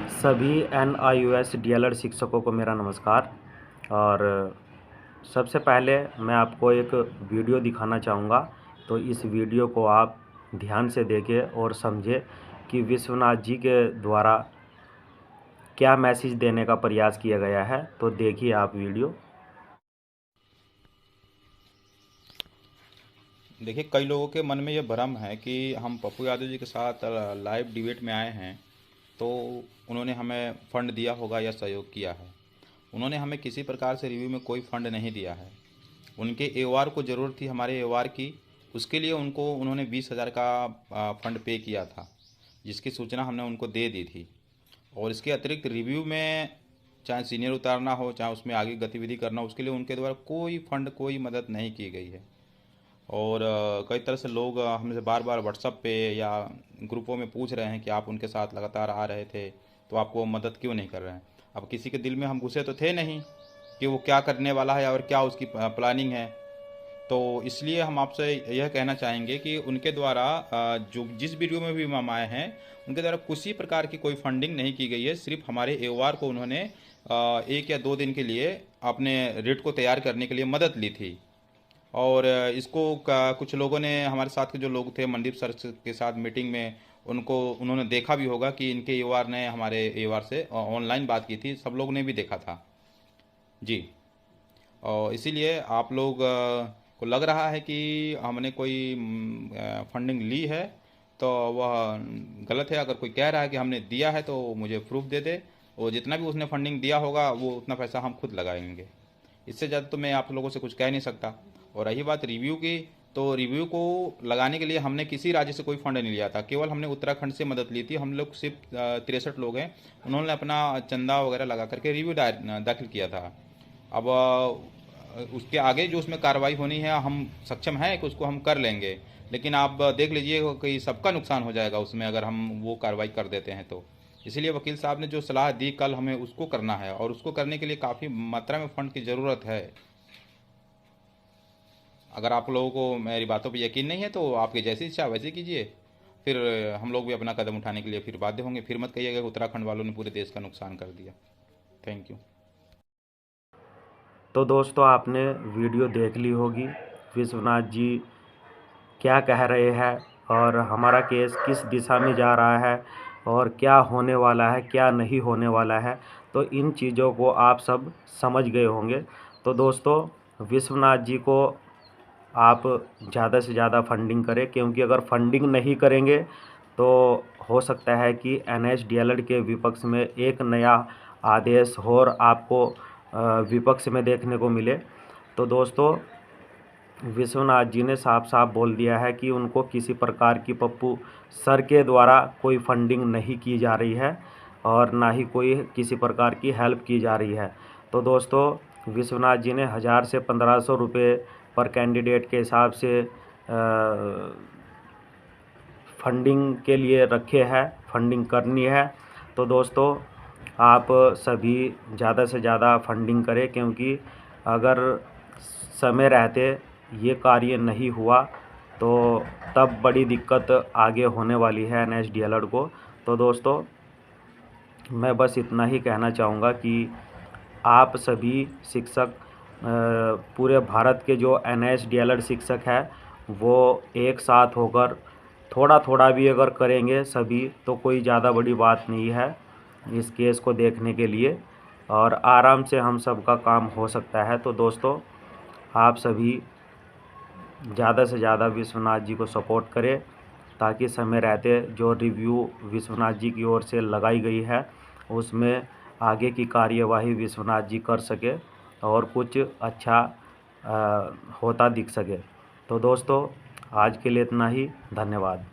सभी NIOS DLED शिक्षकों को मेरा नमस्कार। और सबसे पहले मैं आपको एक वीडियो दिखाना चाहूँगा, तो इस वीडियो को आप ध्यान से देखें और समझें कि विश्वनाथ जी के द्वारा क्या मैसेज देने का प्रयास किया गया है। तो देखिए आप वीडियो। देखिए, कई लोगों के मन में ये भ्रम है कि हम पप्पू यादव जी के साथ लाइव डिबेट में आए हैं, तो उन्होंने हमें फ़ंड दिया होगा या सहयोग किया है। उन्होंने हमें किसी प्रकार से रिव्यू में कोई फ़ंड नहीं दिया है। उनके एओआर को ज़रूरत थी, हमारे एओआर की। उसके लिए उन्होंने 20,000 का फ़ंड पे किया था, जिसकी सूचना हमने उनको दे दी थी। और इसके अतिरिक्त रिव्यू में चाहे सीनियर उतारना हो, चाहे उसमें आगे गतिविधि करना हो, उसके लिए उनके द्वारा कोई फ़ंड, कोई मदद नहीं की गई है। और कई तरह से लोग हमसे बार बार व्हाट्सएप पे या ग्रुपों में पूछ रहे हैं कि आप उनके साथ लगातार आ रहे थे, तो आपको मदद क्यों नहीं कर रहे हैं। अब किसी के दिल में हम घुसे तो थे नहीं कि वो क्या करने वाला है और क्या उसकी प्लानिंग है। तो इसलिए हम आपसे यह कहना चाहेंगे कि उनके द्वारा जो जिस वीडियो में भी हम आए हैं, उनके द्वारा किसी प्रकार की कोई फंडिंग नहीं की गई है। सिर्फ हमारे एओआर को उन्होंने 1 या 2 दिन के लिए अपने रेट को तैयार करने के लिए मदद ली थी। और इसको कुछ लोगों ने, हमारे साथ के जो लोग थे मनदीप सर के साथ मीटिंग में, उन्होंने देखा भी होगा कि इनके एओआर ने हमारे एओआर से ऑनलाइन बात की थी। सब लोग ने भी देखा था जी। और इसीलिए आप लोग को लग रहा है कि हमने कोई फंडिंग ली है, तो वह गलत है। अगर कोई कह रहा है कि हमने दिया है, तो मुझे प्रूफ दे दे, और जितना भी उसने फंडिंग दिया होगा वो उतना पैसा हम खुद लगाएंगे। इससे ज़्यादा तो मैं आप लोगों से कुछ कह नहीं सकता। और रही बात रिव्यू की, तो रिव्यू को लगाने के लिए हमने किसी राज्य से कोई फंड नहीं लिया था, केवल हमने उत्तराखंड से मदद ली थी। हम लोग सिर्फ 63 लोग हैं, उन्होंने अपना चंदा वगैरह लगा करके रिव्यू दाखिल किया था। अब उसके आगे जो उसमें कार्रवाई होनी है, हम सक्षम हैं कि उसको हम कर लेंगे। लेकिन आप देख लीजिए कि सबका नुकसान हो जाएगा उसमें, अगर हम वो कार्रवाई कर देते हैं तो। इसीलिए वकील साहब ने जो सलाह दी कल, हमें उसको करना है, और उसको करने के लिए काफ़ी मात्रा में फ़ंड की ज़रूरत है। अगर आप लोगों को मेरी बातों पर यकीन नहीं है, तो आपकी जैसी इच्छा वैसे कीजिए। फिर हम लोग भी अपना कदम उठाने के लिए फिर बाध्य होंगे। फिर मत कहिएगा कि उत्तराखंड वालों ने पूरे देश का नुकसान कर दिया। Thank you. तो दोस्तों, आपने वीडियो देख ली होगी, विश्वनाथ जी क्या कह रहे हैं और हमारा केस किस दिशा में जा रहा है और क्या होने वाला है, क्या नहीं होने वाला है। तो इन चीज़ों को आप सब समझ गए होंगे। तो दोस्तों, विश्वनाथ जी को आप ज़्यादा से ज़्यादा फंडिंग करें, क्योंकि अगर फंडिंग नहीं करेंगे तो हो सकता है कि NSDLED के विपक्ष में एक नया आदेश और आपको विपक्ष में देखने को मिले। तो दोस्तों, विश्वनाथ जी ने साफ साफ बोल दिया है कि उनको किसी प्रकार की पप्पू सर के द्वारा कोई फंडिंग नहीं की जा रही है और ना ही कोई किसी प्रकार की हेल्प की जा रही है। तो दोस्तों, विश्वनाथ जी ने 1000 से 1500 रुपये पर कैंडिडेट के हिसाब से फंडिंग के लिए रखे हैं, फंडिंग करनी है। तो दोस्तों, आप सभी ज़्यादा से ज़्यादा फंडिंग करें, क्योंकि अगर समय रहते ये कार्य नहीं हुआ तो तब बड़ी दिक्कत आगे होने वाली है NSDLED को। तो दोस्तों, मैं बस इतना ही कहना चाहूँगा कि आप सभी शिक्षक, पूरे भारत के जो NSDLED शिक्षक हैं, वो एक साथ होकर थोड़ा थोड़ा भी अगर करेंगे सभी, तो कोई ज़्यादा बड़ी बात नहीं है इस केस को देखने के लिए, और आराम से हम सबका काम हो सकता है। तो दोस्तों, आप सभी ज़्यादा से ज़्यादा विश्वनाथ जी को सपोर्ट करें, ताकि समय रहते जो रिव्यू विश्वनाथ जी की ओर से लगाई गई है उसमें आगे की कार्यवाही विश्वनाथ जी कर सके और कुछ अच्छा होता दिख सके। तो दोस्तों, आज के लिए इतना ही। धन्यवाद।